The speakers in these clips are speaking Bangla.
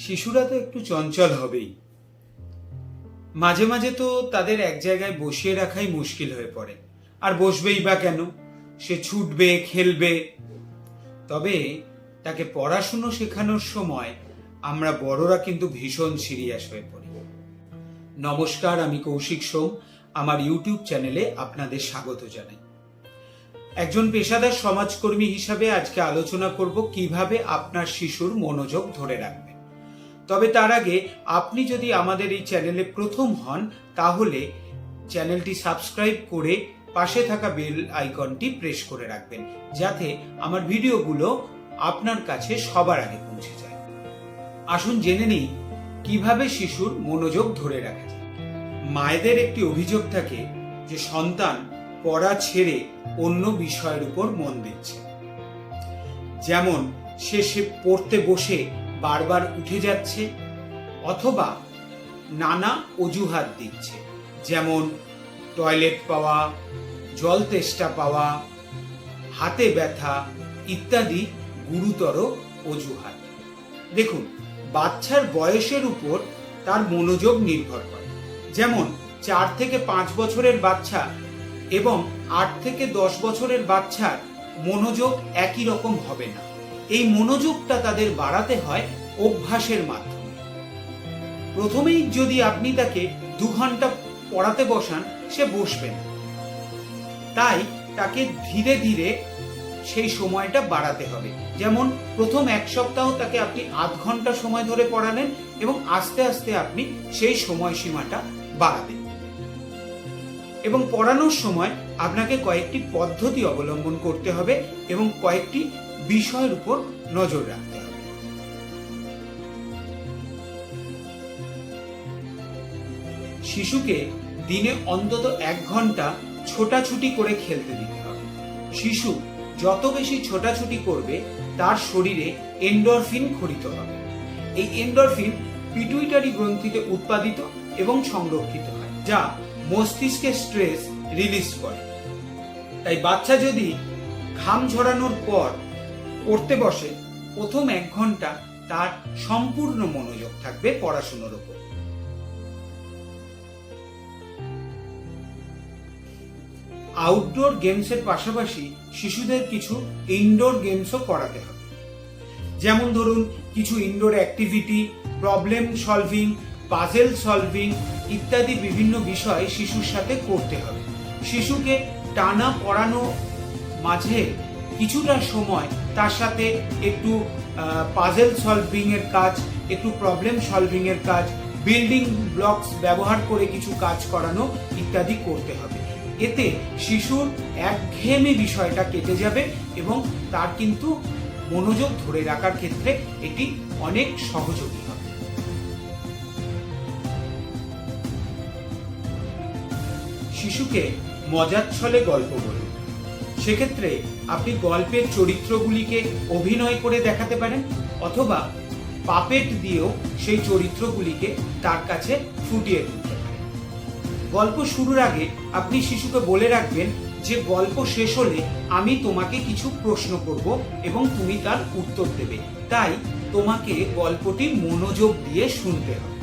শিশুরা তো একটু চঞ্চল হবেই। মাঝে মাঝে তো তাদের এক জায়গায় বসিয়ে রাখাই মুশকিল হয়ে পড়ে। আর বসবেই বা কেন? সে ছুটবে, খেলবে। তবে তাকে পড়াশুনো শেখানোর সময় আমরা বড়রা কিন্তু ভীষণ সিরিয়াস হয়ে পড়ি। নমস্কার, আমি কৌশিক সোম। আমার ইউটিউব চ্যানেলে আপনাদের স্বাগত জানাই। একজন পেশাদার সমাজকর্মী হিসাবে আজকে আলোচনা করব কিভাবে আপনার শিশুর মনোযোগ ধরে রাখবেন। তবে তার আগে আপনি যদি আমাদের এই চ্যানেলে প্রথম হন, তাহলে চ্যানেলটি সাবস্ক্রাইব করে পাশে থাকা বেল আইকনটি প্রেস করে রাখবেন, যাতে আমার ভিডিওগুলো আপনার কাছে সবার আগে পৌঁছে যায়। আসুন জেনে নিই কিভাবে শিশুর মনোযোগ ধরে রাখা যায়। মায়েদের একটি অভিযোগ থাকে যে সন্তান পড়া ছেড়ে অন্য বিষয়ের উপর মন দিচ্ছে। যেমন সে পড়তে বসে বারবার উঠে যাচ্ছে, অথবা নানা অজুহাত দিচ্ছে, যেমন টয়লেট পাওয়া, জল তেষ্টা পাওয়া, হাতে ব্যথা ইত্যাদি গুরুতর অজুহাত। দেখুন, বাচ্চার বয়সের উপর তার মনোযোগ নির্ভর করে। যেমন 4 থেকে 5 বছরের বাচ্চা এবং 8 থেকে 10 বছরের বাচ্চার মনোযোগ একই রকম হবে না। এই মনোযোগটা তাদের বাড়াতে হয় অভ্যাসের মাধ্যমে। প্রথমেই যদি আপনি তাকে 2 ঘন্টা পড়াতে বসান, সে বসবে না। তাই তাকে ধীরে ধীরে সেই সময়টা বাড়াতে হবে। যেমন প্রথম 1 সপ্তাহ তাকে আপনি আধ ঘন্টা সময় ধরে পড়ালেন এবং আস্তে আস্তে আপনি সেই সময়সীমাটা বাড়াবেন। এবং পড়ানোর সময় আপনাকে কয়েকটি পদ্ধতি অবলম্বন করতে হবে এবং কয়েকটি বিষয়ের উপর নজর রাখতে হবে। শিশুকে দিনে অন্তত 1 ঘন্টা ছোটাছুটি করে খেলতে দিতে হবে। শিশু যত বেশি ছোটাছুটি করবে, তার শরীরে এন্ডরফিন ক্ষরিত হবে। এই এন্ডরফিন পিটুইটারি গ্রন্থিতে উৎপাদিত এবং সংরক্ষিত হয়, যা মস্তিষ্কে স্ট্রেস রিলিজ করে। তাই বাচ্চা যদি ঘাম ঝরানোর পর পড়তে বসে, প্রথম 1 ঘন্টা তার সম্পূর্ণ মনোযোগ থাকবে পড়াশোনার উপর। আউটডোর গেমসের পাশাপাশি শিশুদের কিছু ইনডোর গেমসও করাতে হবে। যেমন ধরুন, কিছু indoor activity, problem solving, puzzle solving ইত্যাদি বিভিন্ন বিষয় শিশুর সাথে করতে হবে। শিশুকে টানা পড়ানো মাঝে কিছুটা সময় তার সাথে একটু পাজেল সলভিং এর কাজ, একটু প্রবলেম সলভিং এর কাজ, বিল্ডিং ব্লকস ব্যবহার করে কিছু কাজ করানো ইত্যাদি করতে হবে। এতে শিশুর একঘেয়েমি বিষয়টা কেটে যাবে এবং তার কিন্তু মনোযোগ ধরে রাখার ক্ষেত্রে এটি অনেক সহযোগী হবে। শিশুকে মজার ছলে গল্প বলুন। সেক্ষেত্রে আপনি গল্পের চরিত্রগুলিকে অভিনয় করে দেখাতে পারেন, অথবা পাপেট দিয়েও সেই চরিত্রগুলিকে তার কাছে ফুটিয়ে তুলতে পারেন। গল্প শুরুর আগে আপনি শিশুকে বলে রাখবেন যে গল্প শেষ হলে আমি তোমাকে কিছু প্রশ্ন করব এবং তুমি তার উত্তর দেবে, তাই তোমাকে গল্পটি মনোযোগ দিয়ে শুনতে হবে।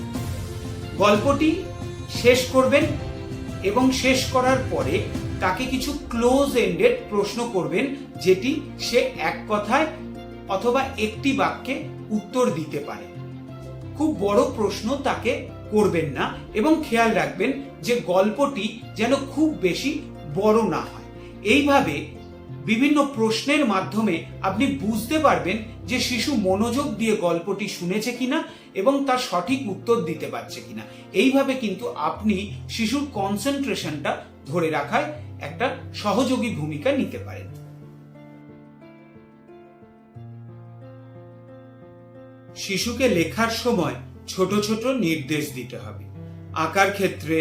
গল্পটি শেষ করবেন এবং শেষ করার পরে তাকে কিছু ক্লোজ এন্ডেড প্রশ্ন করবেন, যেটি সে এক কথায় অথবা একটি বাক্যে উত্তর দিতে পারে। খুব বড় প্রশ্ন তাকে করবেন না এবং খেয়াল রাখবেন যে গল্পটি যেন খুব বেশি বড় না হয়। এইভাবে বিভিন্ন প্রশ্নের মাধ্যমে আপনি বুঝতে পারবেন যে শিশু মনোযোগ দিয়ে গল্পটি শুনেছে কিনা এবং তার সঠিক উত্তর দিতে পারছে কিনা। এইভাবে কিন্তু আপনি শিশুর কনসেন্ট্রেশনটা ধরে রাখায় একটা সহযোগী ভূমিকা নিতে পারেন। শিশুকে লেখার সময় ছোট ছোট নির্দেশ দিতে হবে। আঁকার ক্ষেত্রে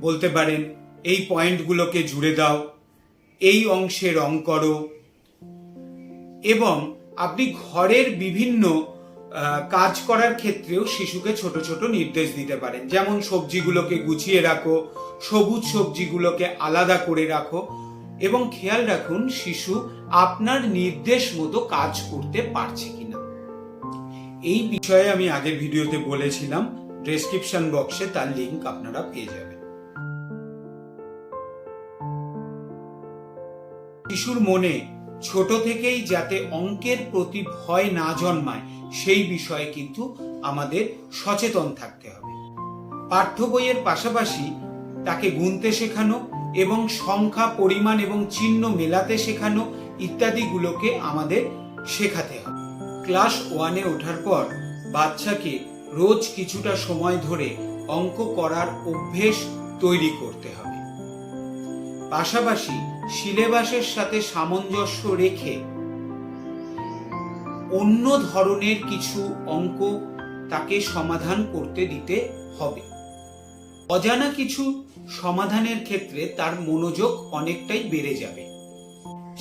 বলতে পারেন, এই পয়েন্টগুলোকে জুড়ে দাও, এই অংশে রং করো। এবং আপনি ঘরের বিভিন্ন কাজ করার ক্ষেত্রেও শিশুকে ছোট ছোট নির্দেশ দিতে পারেন। যেমন সবজিগুলোকে গুছিয়ে রাখো, সবুজ সবজিগুলোকে আলাদা করে রাখো, এবং খেয়াল রাখুন শিশু আপনার নির্দেশ মতো কাজ করতে পারছে কিনা। এই বিষয়ে আমি আগের ভিডিওতে বলেছিলাম, ডেসক্রিপশন বক্সে তার লিংক আপনারা পেয়ে যাবেন। শিশুর মনে ছোট থেকেই যাতে অঙ্কের প্রতি ভয় না জন্মায় সেই বিষয়ে কিন্তু আমাদের সচেতন থাকতে হবে। পাঠ্য বইয়ের পাশাপাশি তাকে গুনতে শেখানো এবং সংখ্যা, পরিমাণ এবং চিহ্ন মেলাতে শেখানো ইত্যাদিগুলোকে আমাদের শেখাতে হবে। ক্লাস 1-এ ওঠার পর বাচ্চাকে রোজ কিছুটা সময় ধরে অঙ্ক করার অভ্যেস তৈরি করতে হবে। পাশাপাশি সিলেবাসের সাথে সামঞ্জস্য রেখে অন্য ধরনের কিছু অঙ্ক তাকে সমাধান করতে দিতে হবে। অজানা কিছু সমাধানের ক্ষেত্রে তার মনোযোগ অনেকটাই বেড়ে যাবে।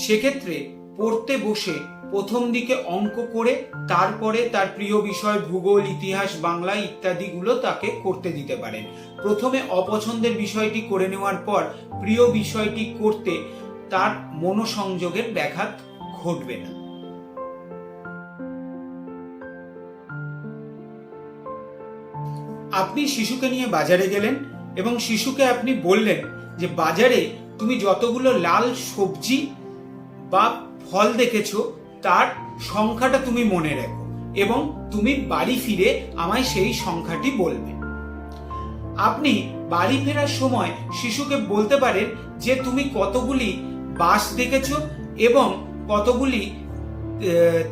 সেক্ষেত্রে পড়তে বসে প্রথম দিকে অঙ্ক করে তারপরে তার প্রিয় বিষয় ভূগোল, ইতিহাস, বাংলা ইত্যাদিগুলো তাকে করতে দিতে পারেন। প্রথমে অপছন্দের বিষয়টি করে নেওয়ার পর প্রিয় বিষয়টি করতে তার মনোসংযোগের ব্যাঘাত ঘটবে না। আপনি শিশুকে নিয়ে বাজারে গেলেন এবং শিশুকে আপনি বললেন যে বাজারে তুমি যতগুলো লাল সবজি বা ফল দেখেছো তার সংখ্যাটা তুমি মনে রাখো এবং তুমি বাড়ি ফিরে আমায় সেই সংখ্যাটি বলবে। আপনি বাড়ি ফেরার সময় শিশুকে বলতে পারেন যে তুমি কতগুলি বাস দেখেছো এবং কতগুলি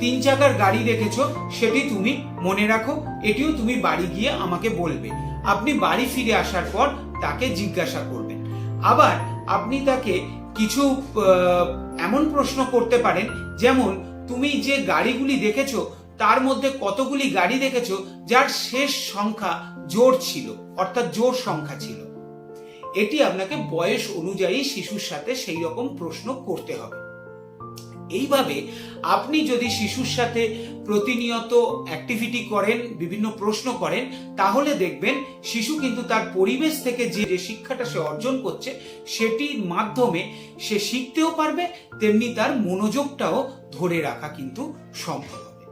3 চাকার গাড়ি দেখেছো সেটি তুমি মনে রাখো, এটিও তুমি বাড়ি গিয়ে আমাকে বলবে। আপনি বাড়ি ফিরে আসার পর তাকে জিজ্ঞাসা করবেন। আবার আপনি তাকে কিছু এমন প্রশ্ন করতে পারেন, যেমন তুমি যে গাড়িগুলি দেখেছো তার মধ্যে কতগুলি গাড়ি দেখেছো যার শেষ সংখ্যা জোড় ছিল, অর্থাৎ জোড় সংখ্যা ছিল। এটি আপনাকে বয়স অনুযায়ী শিশুর সাথে সেই রকম প্রশ্ন করতে হবে। এইভাবে আপনি যদি শিশুর সাথে প্রতিনিয়ত অ্যাক্টিভিটি করেন, বিভিন্ন প্রশ্ন করেন, তাহলে দেখবেন শিশু কিন্তু তার পরিবেশ থেকে যে শিক্ষাটা সে অর্জন করছে সেটির মাধ্যমে সে শিখতেও পারবে, তেমনি তার মনোযোগটাও ধরে রাখা কিন্তু সম্ভব হবে।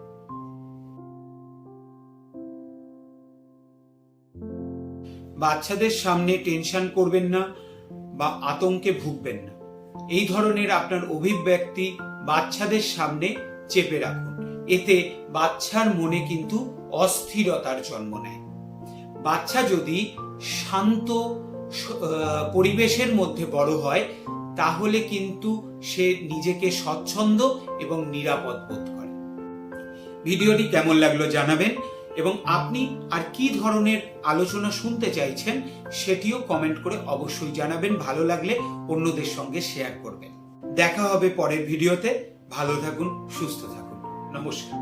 বাচ্চাদের সামনে টেনশন করবেন না বা আতঙ্কে ভুগবেন না। এই ধরনের আপনার অভিব্যক্তি বাচ্চাদের সামনে চেপে রাখুন, এতে বাচ্চার মনে কিন্তু অস্থিরতার জন্ম নেয়। বাচ্চা যদি শান্ত পরিবেশের মধ্যে বড় হয় তাহলে কিন্তু সে নিজেকে স্বচ্ছন্দ এবং নিরাপদ বোধ করে। ভিডিওটি কেমন লাগলো জানাবেন এবং আপনি আর কি ধরনের আলোচনা শুনতে চাইছেন সেটিও কমেন্ট করে অবশ্যই জানাবেন। ভালো লাগলে অন্যদের সঙ্গে শেয়ার করবেন। দেখা হবে পরের ভিডিওতে। ভালো থাকুন, সুস্থ থাকুন। নমস্কার।